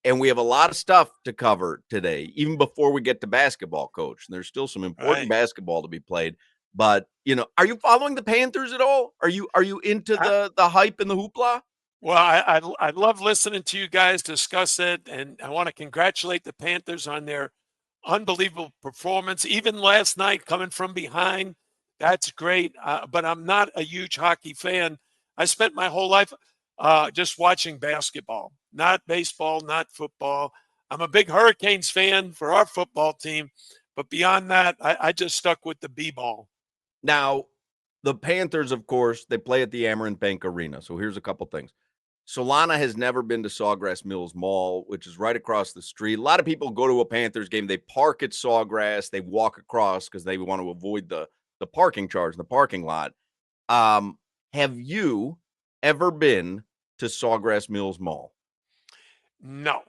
and we have a lot of stuff to cover today, even before we get to basketball, Coach. And there's still some important basketball to be played. But, are you following the Panthers at all? Are you into the hype and the hoopla? Well, I love listening to you guys discuss it, and I want to congratulate the Panthers on their unbelievable performance. Even last night, coming from behind, that's great. But I'm not a huge hockey fan. I spent my whole life just watching basketball, not baseball, not football. I'm a big Hurricanes fan for our football team, but beyond that, I just stuck with the B-ball. Now, the Panthers, of course, they play at the Amerant Bank Arena. So here's a couple things. Solana has never been to Sawgrass Mills Mall, which is right across the street. A lot of people go to a Panthers game. They park at Sawgrass. They walk across because they want to avoid the parking charge in the parking lot. Have you ever been to Sawgrass Mills Mall? No.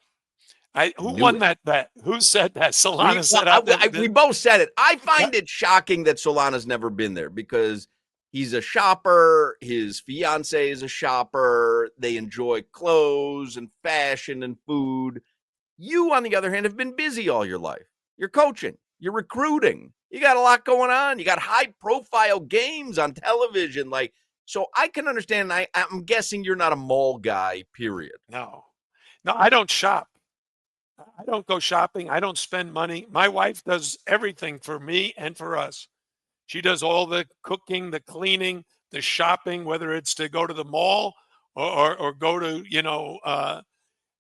Who won that bet? Who said that? Solana said we both said it. I find it shocking that Solana's never been there because he's a shopper. His fiance is a shopper. They enjoy clothes and fashion and food. You, on the other hand, have been busy all your life. You're coaching. You're recruiting. You got a lot going on. You got high-profile games on television. So I can understand. I'm guessing you're not a mall guy, period. No, I don't shop. I don't go shopping. I don't spend money. My wife does everything for me and for us. She does all the cooking, the cleaning, the shopping, whether it's to go to the mall or go to,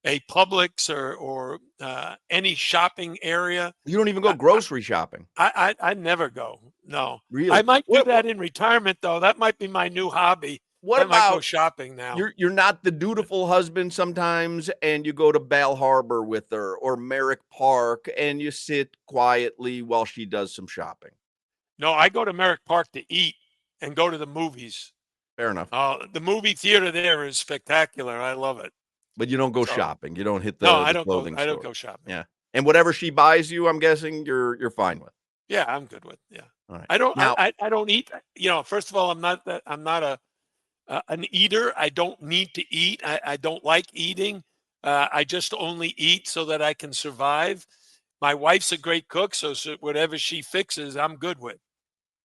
a Publix or any shopping area. You don't even go grocery shopping. I never go. No. Really? I might do that in retirement, though. That might be my new hobby. What about might go shopping now? You're not the dutiful husband sometimes, and you go to Bal Harbor with her or Merrick Park, and you sit quietly while she does some shopping. No, I go to Merrick Park to eat and go to the movies. Fair enough. The movie theater there is spectacular. I love it. But you don't go shopping. You don't hit the clothing store. I don't go shopping. Yeah. And whatever she buys you, I'm guessing you're fine with. Yeah, I'm good with. Yeah. All right. I don't eat. First of all, I'm not an eater. I don't need to eat. I don't like eating. I just only eat so that I can survive. My wife's a great cook, so whatever she fixes, I'm good with.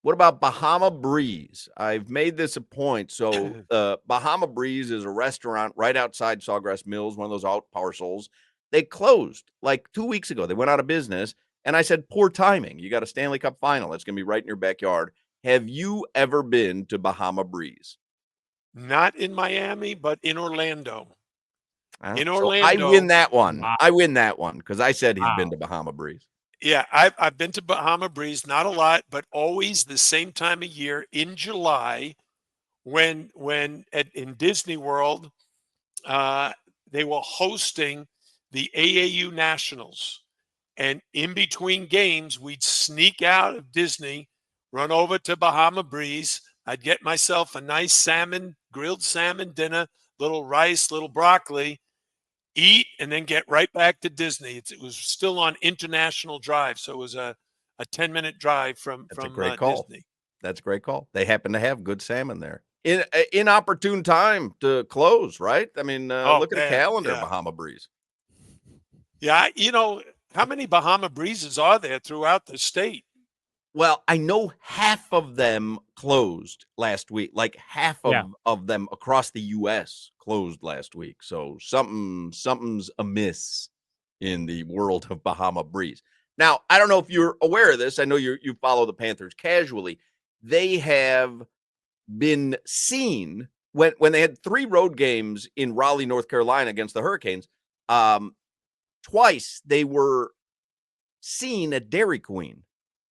What about Bahama Breeze? I've made this a point. So Bahama Breeze is a restaurant right outside Sawgrass Mills, one of those out parcels. They closed like 2 weeks ago. They went out of business. And I said, poor timing. You got a Stanley Cup final. It's going to be right in your backyard. Have you ever been to Bahama Breeze? Not in Miami, but in Orlando. So I win that one. I win that one because I said he's been to Bahama Breeze. Yeah, I've been to Bahama Breeze, not a lot, but always the same time of year in July when in Disney World, they were hosting the AAU Nationals. And in between games, we'd sneak out of Disney, run over to Bahama Breeze. I'd get myself a nice grilled salmon dinner, little rice, little broccoli, eat, and then get right back to Disney. It was still on International Drive, so it was a 10-minute drive from Disney. That's a great call. They happen to have good salmon there. Inopportune time to close, right? I mean, look at the calendar, yeah. Bahama Breeze. Yeah, how many Bahama Breezes are there throughout the state? Well, I know half of them closed last week, like half of them across the U.S. closed last week. So something's amiss in the world of Bahama Breeze. Now, I don't know if you're aware of this. I know you follow the Panthers casually. They have been seen when they had 3 road games in Raleigh, North Carolina against the Hurricanes. Twice they were seen at Dairy Queen.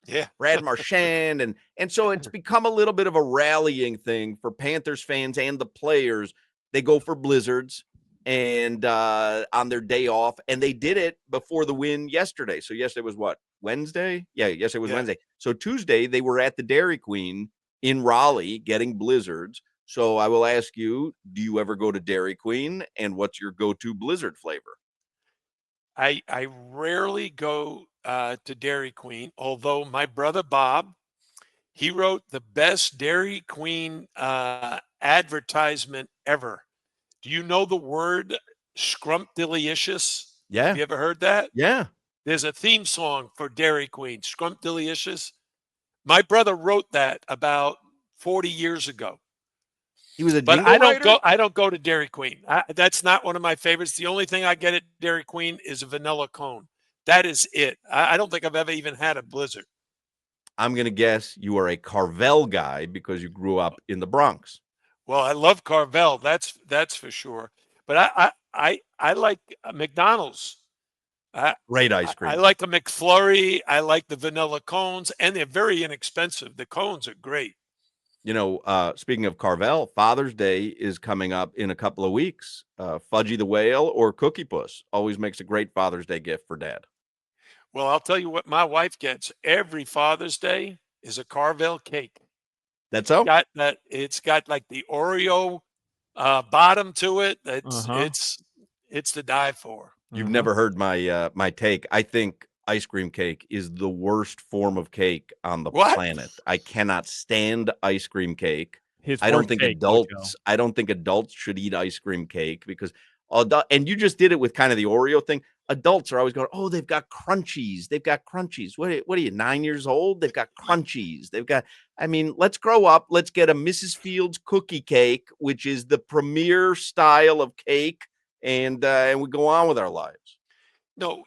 Yeah. Brad Marchand. And so it's become a little bit of a rallying thing for Panthers fans and the players. They go for blizzards and on their day off. And they did it before the win yesterday. So yesterday was what? Wednesday? Yeah, yesterday was Wednesday. So Tuesday they were at the Dairy Queen in Raleigh getting blizzards. So I will ask you, do you ever go to Dairy Queen? And what's your go-to blizzard flavor? I rarely go to Dairy Queen, although my brother Bob, he wrote the best Dairy Queen advertisement ever. Do you know the word scrumptious? Yeah. Have you ever heard that? Yeah. There's a theme song for Dairy Queen, Scrumptious. My brother wrote that about 40 years ago. He was a But jingle writer? I don't go to Dairy Queen. That's not one of my favorites. The only thing I get at Dairy Queen is a vanilla cone. That is it. I don't think I've ever even had a Blizzard. I'm going to guess you are a Carvel guy because you grew up in the Bronx. Well, I love Carvel. That's for sure. But I like McDonald's. Great ice I cream. like a McFlurry. I like the vanilla cones, and they're very inexpensive. The cones are great. Speaking of Carvel, Father's Day is coming up in a couple of weeks. Fudgy the Whale or Cookie Puss always makes a great Father's Day gift for Dad. Well, I'll tell you what my wife gets every Father's Day is a Carvel cake. That's so? It's got like the Oreo bottom to it. Uh-huh. It's to die for. You've never heard my take. I think ice cream cake is the worst form of cake on the planet. I cannot stand ice cream cake. I don't think adults should eat ice cream cake because and you just did it with kind of the Oreo thing. Adults are always going, oh, they've got crunchies. They've got crunchies. What are you, 9 years old? They've got crunchies. Let's grow up. Let's get a Mrs. Fields cookie cake, which is the premier style of cake. And we go on with our lives. No,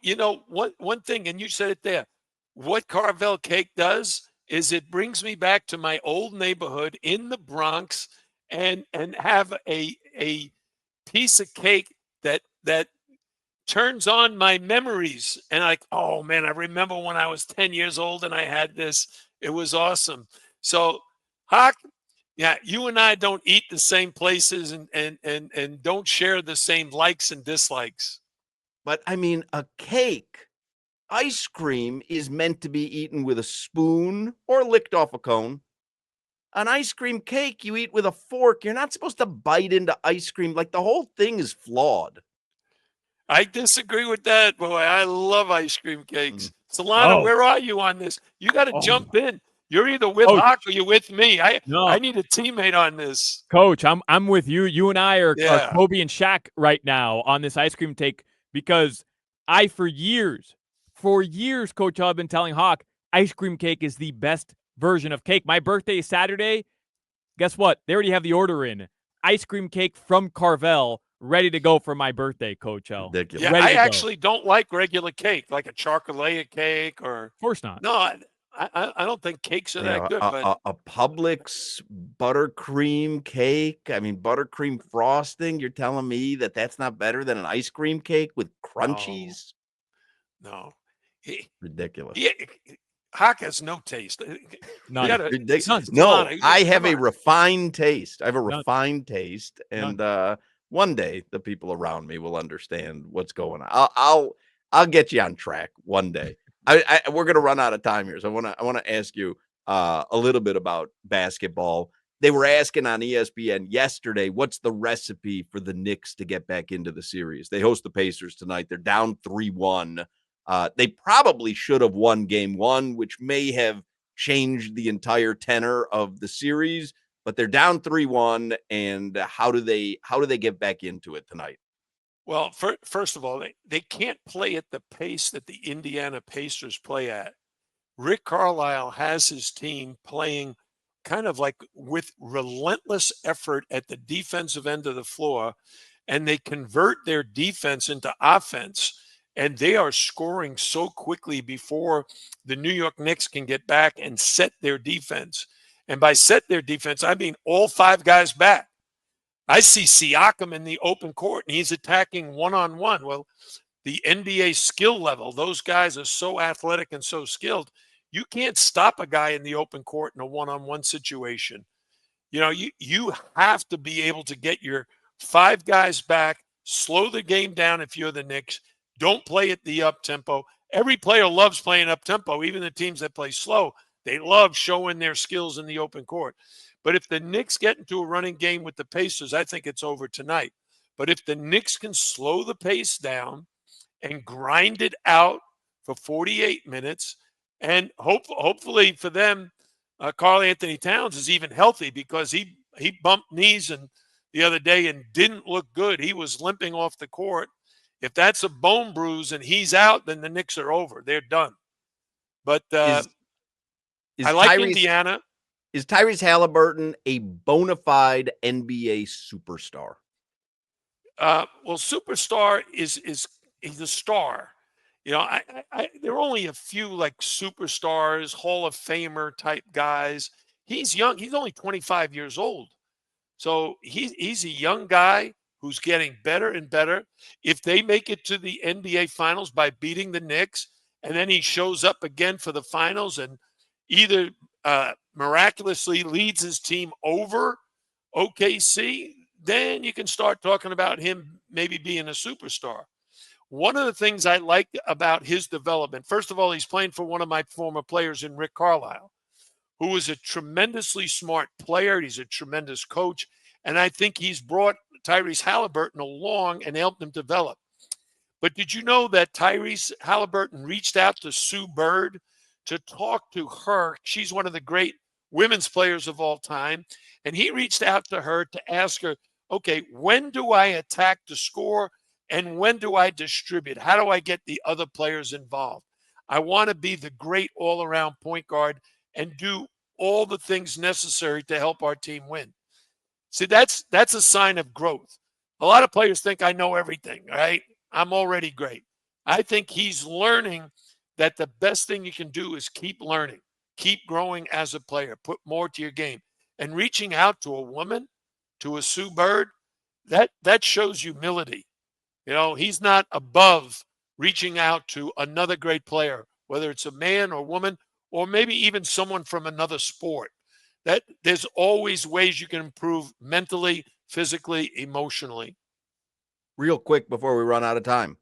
one thing, and you said it there. What Carvel cake does is it brings me back to my old neighborhood in the Bronx, and have a piece of cake that turns on my memories. And oh man, I remember when I was 10 years old and I had this. It was awesome. So, Hawk, yeah, you and I don't eat the same places and don't share the same likes and dislikes. But I mean, a cake, ice cream is meant to be eaten with a spoon or licked off a cone. An ice cream cake you eat with a fork. You're not supposed to bite into ice cream. Like, the whole thing is flawed. I disagree with that, boy. I love ice cream cakes. Solana, where are you on this? You got to jump in. You're either with Hawk or you're with me. I need a teammate on this. Coach, I'm with you. You and I are Kobe and Shaq right now on this ice cream take, because for years, Coach, I've been telling Hawk, ice cream cake is the best version of cake. My birthday is Saturday. Guess what? They already have the order in. Ice cream cake from Carvel, ready to go for my birthday, Coach O. Ridiculous. Yeah, I actually don't like regular cake, like a chocolate cake or. Of course not. No, I don't think cakes are that good. But a Publix buttercream cake. I mean, buttercream frosting. You're telling me that's not better than an ice cream cake with crunchies? No. Ridiculous. Yeah, Hawk has no taste. None. No, I have a refined taste. I have a refined taste, and one day the people around me will understand what's going on. I'll get you on track one day. We're gonna run out of time here, so I want to ask you a little bit about basketball. They were asking on ESPN yesterday, what's the recipe for the Knicks to get back into the series? They host the Pacers tonight. They're down 3-1. They probably should have won game one, which may have changed the entire tenor of the series, but they're down 3-1. And how do they get back into it tonight? Well, first of all, they can't play at the pace that the Indiana Pacers play at. Rick Carlisle has his team playing kind of like with relentless effort at the defensive end of the floor, and they convert their defense into offense, and they are scoring so quickly before the New York Knicks can get back and set their defense. And by set their defense, I mean all five guys back. I see Siakam in the open court, and he's attacking one-on-one. Well, the NBA skill level, those guys are so athletic and so skilled. You can't stop a guy in the open court in a one-on-one situation. You have to be able to get your five guys back, slow the game down if you're the Knicks. Don't play at the up-tempo. Every player loves playing up-tempo, even the teams that play slow. They love showing their skills in the open court. But if the Knicks get into a running game with the Pacers, I think it's over tonight. But if the Knicks can slow the pace down and grind it out for 48 minutes, and hopefully for them, Karl Anthony Towns is even healthy, because he bumped knees the other day and didn't look good. He was limping off the court. If that's a bone bruise and he's out, then the Knicks are over. They're done. But is I like Tyrese, Indiana. Is Tyrese Haliburton a bona fide NBA superstar? Well, superstar is he's a star. You know, there are only a few like superstars, Hall of Famer type guys. He's young. He's only 25 years old. So he's a young guy who's getting better and better. If they make it to the NBA Finals by beating the Knicks, and then he shows up again for the finals and either miraculously leads his team over OKC, then you can start talking about him maybe being a superstar. One of the things I like about his development, first of all, he's playing for one of my former players in Rick Carlisle, who is a tremendously smart player. He's a tremendous coach. And I think he's brought Tyrese Haliburton along and helped him develop. But did you know that Tyrese Haliburton reached out to Sue Bird to talk to her? She's one of the great women's players of all time. And he reached out to her to ask her, okay, when do I attack to score and when do I distribute? How do I get the other players involved? I want to be the great all-around point guard and do all the things necessary to help our team win. See, that's a sign of growth. A lot of players think I know everything, right? I'm already great. I think he's learning that the best thing you can do is keep learning, keep growing as a player, put more to your game. And reaching out to a woman, to a Sue Bird, that shows humility. You know, he's not above reaching out to another great player, whether it's a man or woman, or maybe even someone from another sport. That there's always ways you can improve mentally, physically, emotionally. Real quick before we run out of time,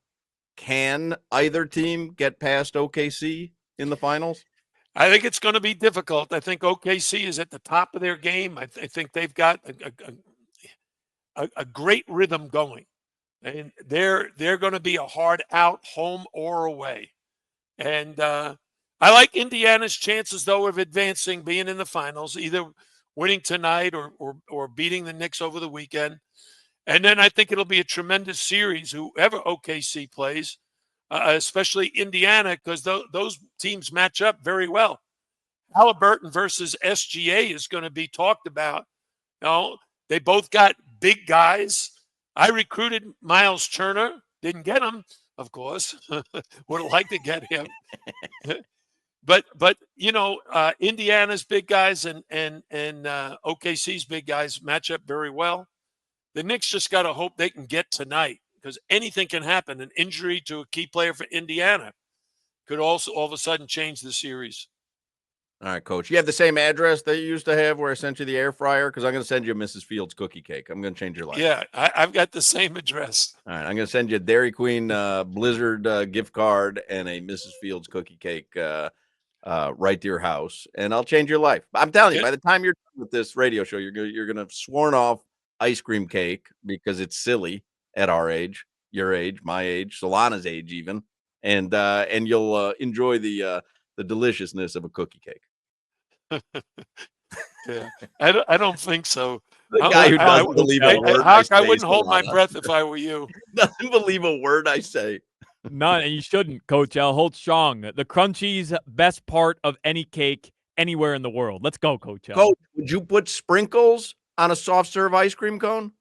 can either team get past OKC in the finals? I think it's going to be difficult. I think OKC is at the top of their game. I think they've got a great rhythm going. And they're going to be a hard out, home or away. And I like Indiana's chances, though, of advancing, being in the finals, either winning tonight or beating the Knicks over the weekend. And then I think it'll be a tremendous series, whoever OKC plays, especially Indiana, because those teams match up very well. Haliburton versus SGA is going to be talked about. You know, they both got big guys. I recruited Miles Turner, didn't get him, of course. Would have liked to get him. but you know, Indiana's big guys and OKC's big guys match up very well. The Knicks just got to hope they can get tonight, because anything can happen. An injury to a key player for Indiana could also all of a sudden change the series. All right, Coach. You have the same address that you used to have where I sent you the air fryer? Because I'm going to send you a Mrs. Fields cookie cake. I'm going to change your life. Yeah, I've got the same address. All right, I'm going to send you a Dairy Queen Blizzard gift card and a Mrs. Fields cookie cake right to your house, and I'll change your life. I'm telling you, by the time you're done with this radio show, you're going to have sworn off ice cream cake because it's silly at our age, your age, my age, Solana's age even, and you'll enjoy the deliciousness of a cookie cake. Yeah, I don't think so. The guy who doesn't believe a word I wouldn't hold my breath if I were you. Doesn't believe a word I say. None, and you shouldn't, Coach. I'll hold strong. The crunchies, best part of any cake anywhere in the world. Let's go, Coach. Coach, would you put sprinkles on a soft serve ice cream cone?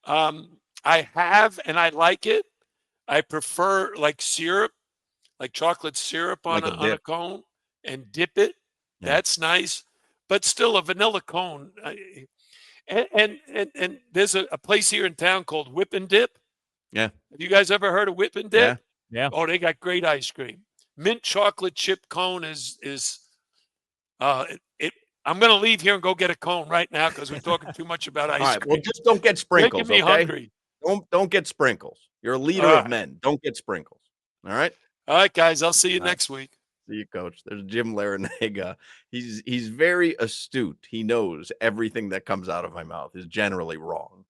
I have, and I like it. I prefer like syrup, like chocolate syrup on a cone, and dip it. Yeah. That's nice, but still a vanilla cone. And there's a place here in town called Whip and Dip. Yeah. Have you guys ever heard of Whip and Dip? Yeah. Oh, they got great ice cream. Mint chocolate chip cone is I'm going to leave here and go get a cone right now because we're talking too much about ice cream. Well, just don't get sprinkles. Making me hungry. Don't get sprinkles. You're a leader of men. Don't get sprinkles. All right. All right, guys. I'll see you next week. See you, Coach. There's Jim Larrañaga. He's very astute. He knows everything that comes out of my mouth is generally wrong.